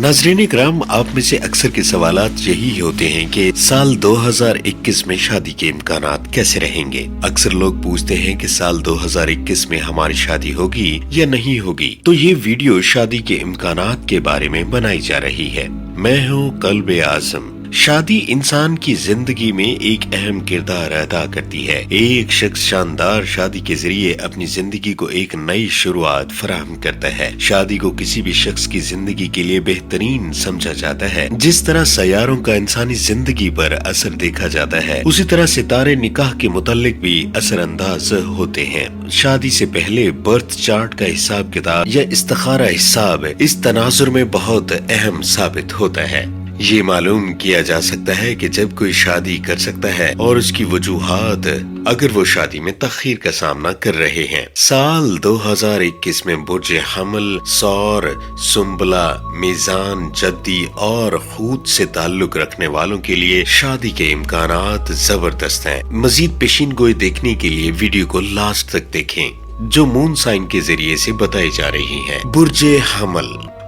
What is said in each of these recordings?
नाज़रीन इकराम, आप में से अक्सर के सवालात यही होते हैं कि साल 2021 में शादी के इम्कानात कैसे रहेंगे। अक्सर लोग पूछते हैं कि साल 2021 में हमारी शादी होगी या नहीं होगी। तो ये वीडियो शादी के इम्कानात के बारे में बनाई जा रही है। मैं हूँ कल्ब आज़म। शादी इंसान की जिंदगी में एक अहम किरदार अदा करती है। एक शख्स शानदार शादी के जरिए अपनी जिंदगी को एक नई शुरुआत फराहम करता है। शादी को किसी भी शख्स की जिंदगी के लिए बेहतरीन समझा जाता है। जिस तरह सैयारों का इंसानी जिंदगी पर असर देखा जाता है, उसी तरह सितारे निकाह के मुतालिक भी असरअंदाज होते हैं। शादी से पहले बर्थ चार्ट का हिसाब किताब या इस्तिखारा हिसाब इस तनाजुर में बहुत अहम साबित होता है। ये मालूम किया जा सकता है कि जब कोई शादी कर सकता है और उसकी वजूहात अगर वो शादी में तखीर का सामना कर रहे हैं। साल 2021 में बुर्ज हमल, सौर, सुंबला, मीजान, जद्दी और खूत से ताल्लुक रखने वालों के लिए शादी के इम्कानात जबरदस्त हैं। मजीद पेशीन गोई देखने के लिए वीडियो को लास्ट तक देखें, जो मून साइन के जरिए से बताई जा रही है।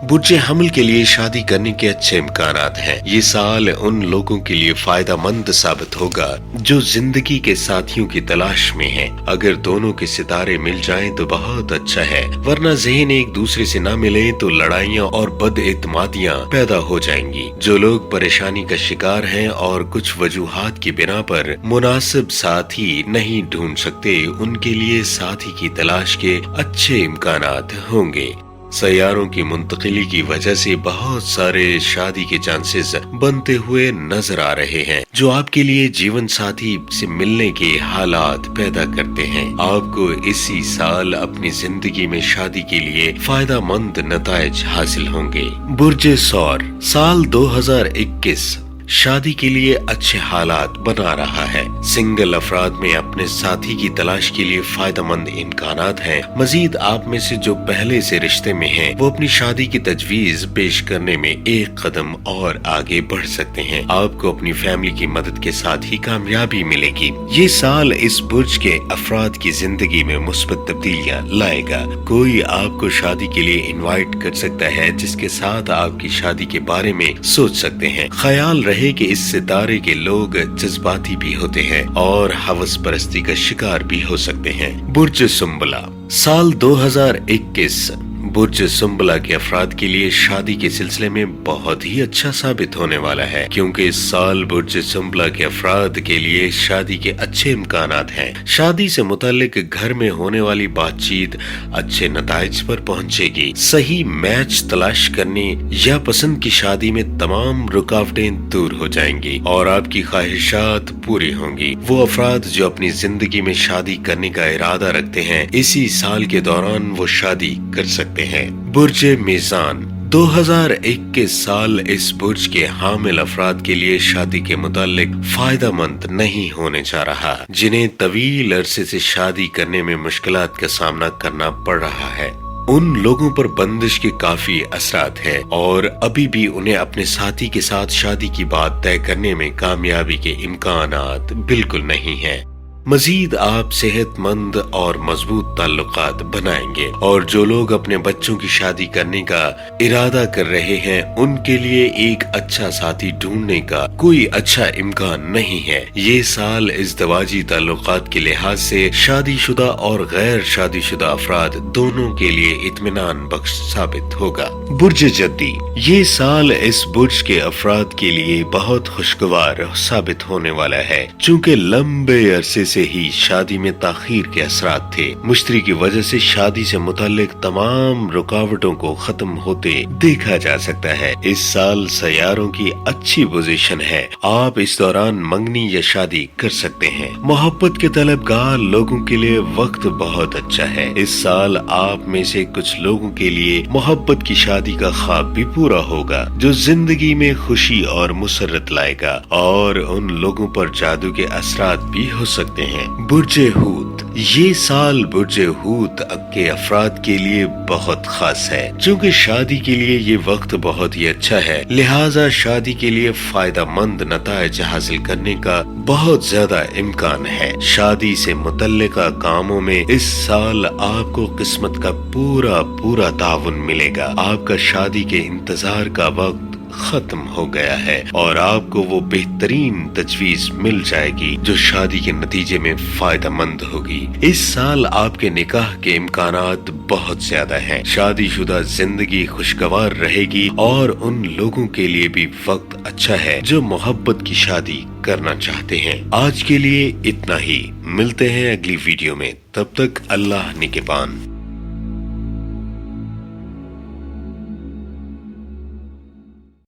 बुर्ज हमल के लिए शादी करने के अच्छे इम्कानात हैं। ये साल उन लोगों के लिए फायदा मंद साबित होगा जो जिंदगी के साथियों की तलाश में हैं। अगर दोनों के सितारे मिल जाएं तो बहुत अच्छा है, वरना ज़हन एक दूसरे से न मिले तो लड़ाइयाँ और बदएतमादियाँ पैदा हो जाएंगी। जो लोग परेशानी का शिकार हैं और कुछ वजूहात की बिना पर मुनासिब साथी नहीं ढूंढ सकते, उनके लिए साथी की तलाश के अच्छे इम्कानात होंगे। सैयारों की मुंतकिली की वजह से बहुत सारे शादी के चांसेस बनते हुए नजर आ रहे हैं, जो आपके लिए जीवन साथी से मिलने के हालात पैदा करते हैं। आपको इसी साल अपनी जिंदगी में शादी के लिए फायदा मंद नताइज हासिल होंगे। बुर्ज सौर, साल 2021 शादी के लिए अच्छे हालात बना रहा है। सिंगल अफराद में अपने साथी की तलाश के लिए फायदा मंद इम्कानात हैं। मजीद आप में से जो पहले से रिश्ते में हैं, वो अपनी शादी की तजवीज पेश करने में एक कदम और आगे बढ़ सकते हैं। आपको अपनी फैमिली की मदद के साथ ही कामयाबी मिलेगी। ये साल इस बुर्ज के अफराद की जिंदगी में मुस्बत तब्दीलियां लाएगा। कोई आपको शादी के लिए इन्वाइट कर सकता है, जिसके साथ आपकी शादी के बारे में सोच सकते हैं। ख्याल रहे कि इस सितारे के लोग जज्बाती भी होते हैं और हवस परस्ती का शिकार भी हो सकते हैं। बुर्ज सुंबला, साल 2021 बुर्ज सुंबला के अफराद के लिए शादी के सिलसिले में बहुत ही अच्छा साबित होने वाला है, क्योंकि इस साल बुर्ज सुंबला के अफराद के लिए शादी के अच्छे इम्कानात हैं। शादी से मुतालिक घर में होने वाली बातचीत अच्छे नताइज पर पहुंचेगी। सही मैच तलाश करने या पसंद की शादी में तमाम रुकावटें दूर हो जाएंगी और आपकी ख्वाहिशात पूरी होंगी। वो अफराद जो अपनी जिंदगी में शादी करने का इरादा रखते हैं, इसी साल के दौरान वो शादी कर सकते हैं। बुर्ज मीजान, 2021 साल इस बुर्ज के हामिल अफराद के लिए शादी के मुतालिक फायदा मंद नहीं होने जा रहा, जिन्हें तवील अरसे से शादी करने में मुश्किलात का सामना करना पड़ रहा है। उन लोगों पर बंदिश के काफी असरात हैं और अभी भी उन्हें अपने साथी के साथ शादी की बात तय करने में कामयाबी के इम्कानात बिल्कुल नहीं है। मजीद आप सेहतमंद और मजबूत ताल्लुकात बनाएंगे और जो लोग अपने बच्चों की शादी करने का इरादा कर रहे हैं, उनके लिए एक अच्छा साथी ढूंढने का कोई अच्छा इम्कान नहीं है। ये साल इज़्दवाजी ताल्लुकात के लिहाज से शादीशुदा और गैर शादीशुदा अफराद दोनों के लिए इत्मीनान बख्श साबित होगा। बुर्ज जद्दी, ये साल इस बुर्ज के अफराद के लिए बहुत खुशगवार साबित होने वाला है, चूँकि लंबे अरसे से ही शादी में ताखीर के असरात थे। मुश्तरी की वजह से शादी से मुताल्लिक तमाम रुकावटों को खत्म होते देखा जा सकता है। इस साल सैयारों की अच्छी पोजीशन है। आप इस दौरान मंगनी या शादी कर सकते हैं। मोहब्बत के तलबगार लोगों के लिए वक्त बहुत अच्छा है। इस साल आप में से कुछ लोगों के लिए मोहब्बत की शादी का ख्वाब भी पूरा होगा, जो जिंदगी में खुशी और मुसर्रत लाएगा और उन लोगों पर जादू के असरात भी हो सकते हैं। बुर्ज हूत, یہ سال برج حوت کے افراد کے لیے بہت خاص ہے، چونکہ شادی کے لیے یہ وقت بہت ہی اچھا ہے، لہٰذا شادی کے لیے فائدہ مند نتائج حاصل کرنے کا بہت زیادہ امکان ہے۔ شادی سے متعلقہ کاموں میں اس سال آپ کو قسمت کا پورا تعاون ملے گا۔ آپ کا شادی کے انتظار کا وقت ختم ہو گیا ہے اور آپ کو وہ بہترین تجویز مل جائے گی جو شادی کے نتیجے میں فائدہ مند ہوگی۔ اس سال آپ کے نکاح کے امکانات بہت زیادہ ہیں۔ شادی شدہ زندگی خوشگوار رہے گی اور ان لوگوں کے لیے بھی وقت اچھا ہے جو محبت کی شادی کرنا چاہتے ہیں۔ آج کے لیے اتنا ہی، ملتے ہیں اگلی ویڈیو میں، تب تک اللہ نگہبان۔